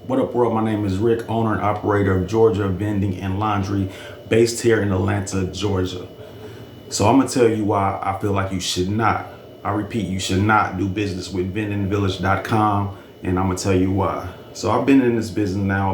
What up, world? My name is Rick, owner and operator of Georgia Vending and Laundry, based here in Atlanta, Georgia. So I'm gonna tell you why I feel like you should not. I repeat, you should not do business with vendingvillage.com, and I'm gonna tell you why. So I've been in this business now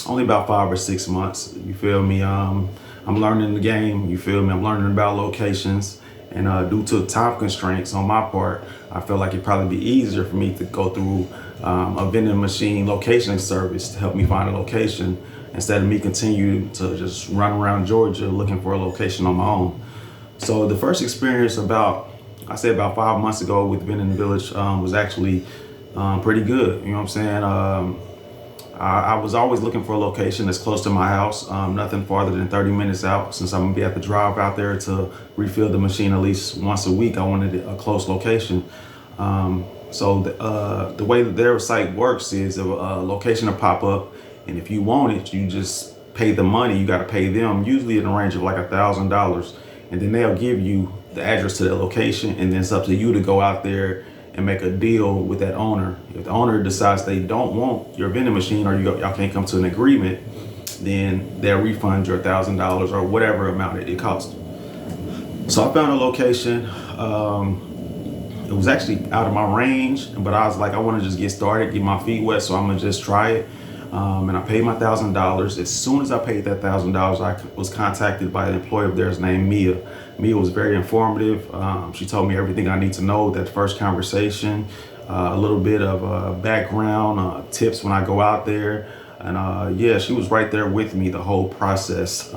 only about 5 or 6 months. You feel me? I'm learning the game. You feel me? I'm learning about locations, and due to time constraints on my part, I feel like it'd probably be easier for me to go through a vending machine location service to help me find a location instead of me continue to just run around Georgia looking for a location on my own. So the first experience about 5 months ago with Vending Village was actually pretty good. You know what I'm saying? I was always looking for a location that's close to my house, nothing farther than 30 minutes out. Since I'm gonna be at the drive out there to refill the machine at least once a week, I wanted a close location. So the way that their site works is a location will pop up, and if you want it, you just pay the money. You got to pay them, usually in the range of like $1,000, and then they'll give you the address to that location, and then it's up to you to go out there and make a deal with that owner. If the owner decides they don't want your vending machine, or y'all can't come to an agreement, then they'll refund your $1,000 or whatever amount it costs. So I found a location. It was actually out of my range, but I was like, I want to just get started, get my feet wet, so I'm gonna just try it. And I paid my $1,000. As soon as I paid that $1,000, I was contacted by an employee of theirs named Mia. Mia was very informative. She told me everything I need to know. That first conversation, a little bit of background, tips when I go out there, and yeah, she was right there with me the whole process.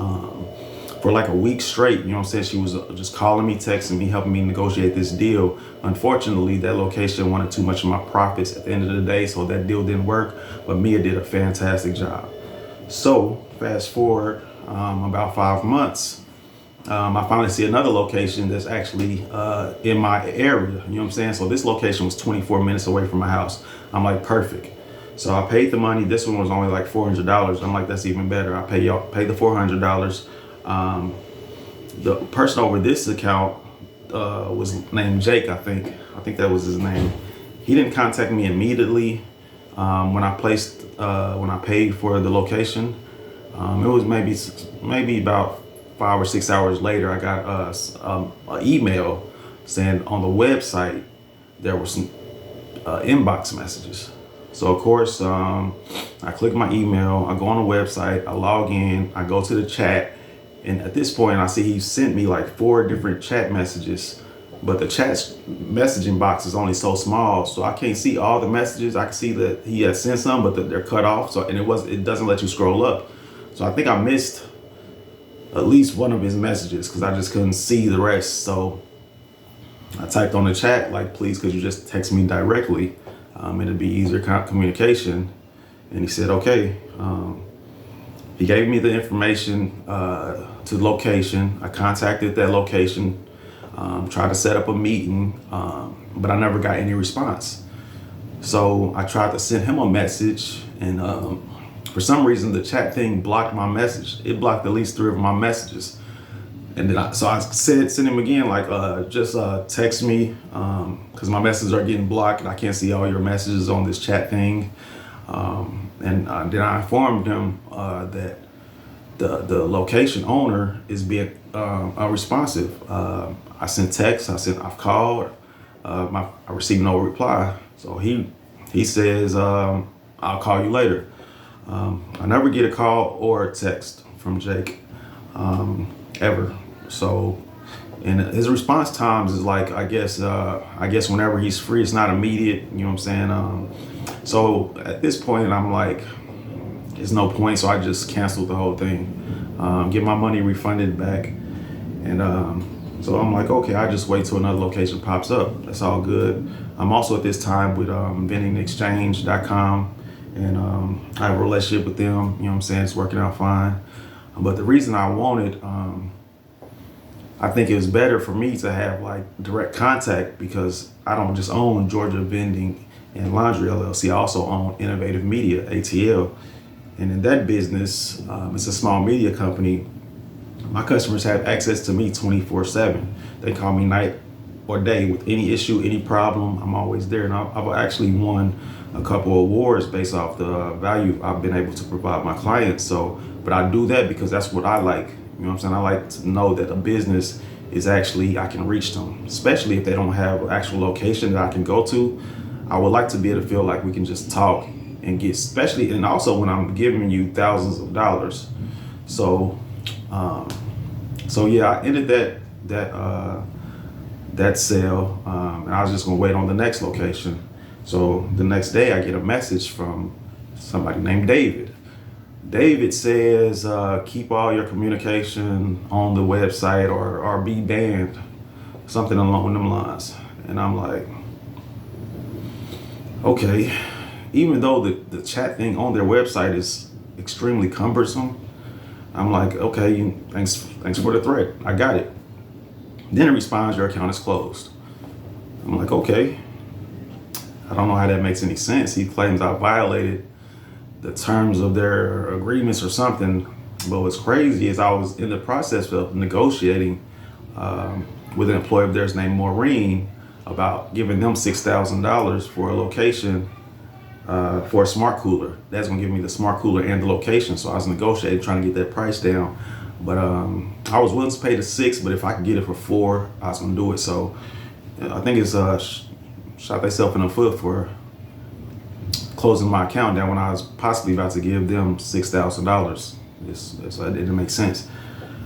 For like a week straight, you know what I'm saying? She was just calling me, texting me, helping me negotiate this deal. Unfortunately, that location wanted too much of my profits at the end of the day, so that deal didn't work, but Mia did a fantastic job. So fast forward about 5 months, I finally see another location that's actually in my area, you know what I'm saying? So this location was 24 minutes away from my house. I'm like, perfect. So I paid the money. This one was only like $400. I'm like, that's even better. I pay the $400. The person over this account was named Jake, I think that was his name. He didn't contact me immediately when I paid for the location. It was maybe about 5 or 6 hours later, I got an email saying on the website there were some inbox messages. So of course, I click my email, I go on the website, I log in, I go to the chat. And at this point, I see he sent me like 4 different chat messages, but the chat messaging box is only so small, so I can't see all the messages. I can see that he has sent some, but they're cut off. So it doesn't let you scroll up. So I think I missed at least one of his messages because I just couldn't see the rest. So I typed on the chat like, please, could you just text me directly? It'd be easier communication. And he said, okay. He gave me the information to the location. I contacted that location, tried to set up a meeting, but I never got any response. So I tried to send him a message, and for some reason the chat thing blocked my message. It blocked at least 3 of my messages. And then I sent him again, like, just text me, because my messages are getting blocked and I can't see all your messages on this chat thing. And then I informed him that the location owner is being unresponsive. I sent texts. I've called. I received no reply. So he says, I'll call you later. I never get a call or a text from Jake ever. So, and his response times is like, I guess whenever he's free. It's not immediate. You know what I'm saying? So at this point, I'm like, there's no point. So I just canceled the whole thing, get my money refunded back. And so I'm like, okay, I just wait till another location pops up. That's all good. I'm also at this time with vendingexchange.com, and I have a relationship with them. You know what I'm saying? It's working out fine. But the reason I wanted, I think it was better for me to have like direct contact, because I don't just own Georgia Vending and Laundry LLC. I also own Innovative Media, ATL. And in that business, it's a small media company. My customers have access to me 24/7. They call me night or day with any issue, any problem. I'm always there. And I've actually won a couple awards based off the value I've been able to provide my clients. So, but I do that because that's what I like. You know what I'm saying? I like to know that a business is actually, I can reach them, especially if they don't have an actual location that I can go to. I would like to be able to feel like we can just talk and get, especially, and also when I'm giving you thousands of dollars. So, so yeah, I ended that sale, and I was just gonna wait on the next location. So the next day, I get a message from somebody named David. David says, keep all your communication on the website or be banned, something along them lines. And I'm like, okay, even though the chat thing on their website is extremely cumbersome, I'm like, okay, thanks for the threat. I got it. Then it responds, your account is closed. I'm like, okay. I don't know how that makes any sense. He claims I violated the terms of their agreements or something. But what's crazy is I was in the process of negotiating with an employee of theirs named Maureen about giving them $6,000 for a location for a smart cooler. That's gonna give me the smart cooler and the location. So I was negotiating, trying to get that price down. But I was willing to pay the $6,000, but if I could get it for $4,000, I was gonna do it. So I think it's shot themselves in the foot for closing my account down when I was possibly about to give them $6,000. It didn't make sense.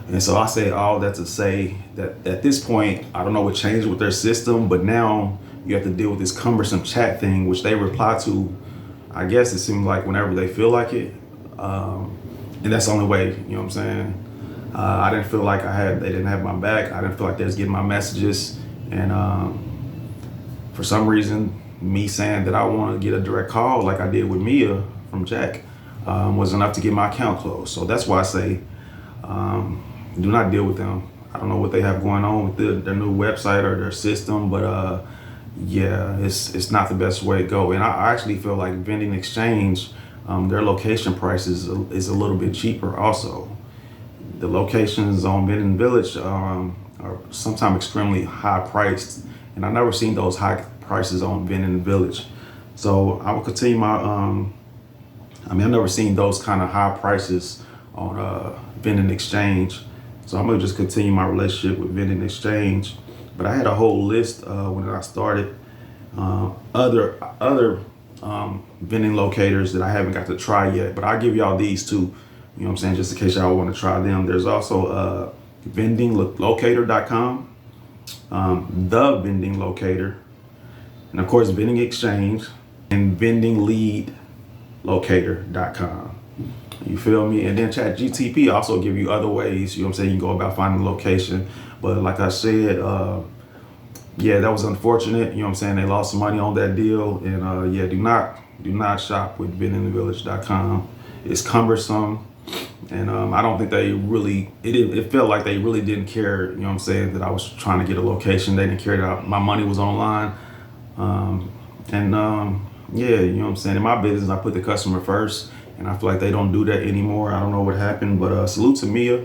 And so I say all that to say that at this point, I don't know what changed with their system, but now you have to deal with this cumbersome chat thing, which they reply to, I guess it seems like whenever they feel like it. And that's the only way, you know what I'm saying? I didn't feel like they didn't have my back. I didn't feel like they was getting my messages. And for some reason, me saying that I want to get a direct call like I did with Mia from Jack was enough to get my account closed. So that's why I say, do not deal with them. I don't know what they have going on with their new website or their system, but yeah, it's not the best way to go. And I actually feel like Vending Exchange, their location price is a little bit cheaper also. The locations on Vending Village are sometimes extremely high priced, and I've never seen those high prices on Vending Village. So I will continue my, I've never seen those kind of high prices on Vending Exchange. So I'm gonna just continue my relationship with Vending Exchange. But I had a whole list when I started, other vending locators that I haven't got to try yet, but I'll give y'all these too, you know what I'm saying, just in case y'all want to try them. There's also vendinglocator.com, the Vending Locator, and of course Vending Exchange, and vendingleadlocator.com. You feel me? And then ChatGTP also give you other ways, you know what I'm saying, you can go about finding the location. But like I said, yeah, that was unfortunate. You know what I'm saying? They lost some money on that deal. And yeah, do not shop with vendingvillage.com. It's cumbersome. And I don't think they really, it felt like they really didn't care, you know what I'm saying, that I was trying to get a location. They didn't care that my money was online. Yeah, you know what I'm saying? In my business, I put the customer first. And I feel like they don't do that anymore. I don't know what happened, but salute to Mia.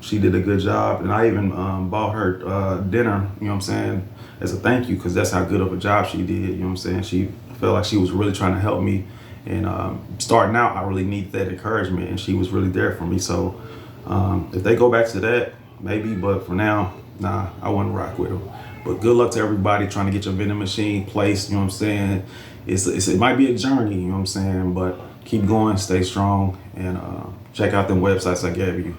She did a good job, and I even bought her dinner, you know what I'm saying, as a thank you, because that's how good of a job she did, you know what I'm saying. She felt like she was really trying to help me, and starting out, I really needed that encouragement, and she was really there for me. So if they go back to that, maybe, but for now, nah, I wouldn't rock with them. But good luck to everybody trying to get your vending machine placed, you know what I'm saying. It might be a journey, you know what I'm saying, but keep going, stay strong, and check out them websites I gave you.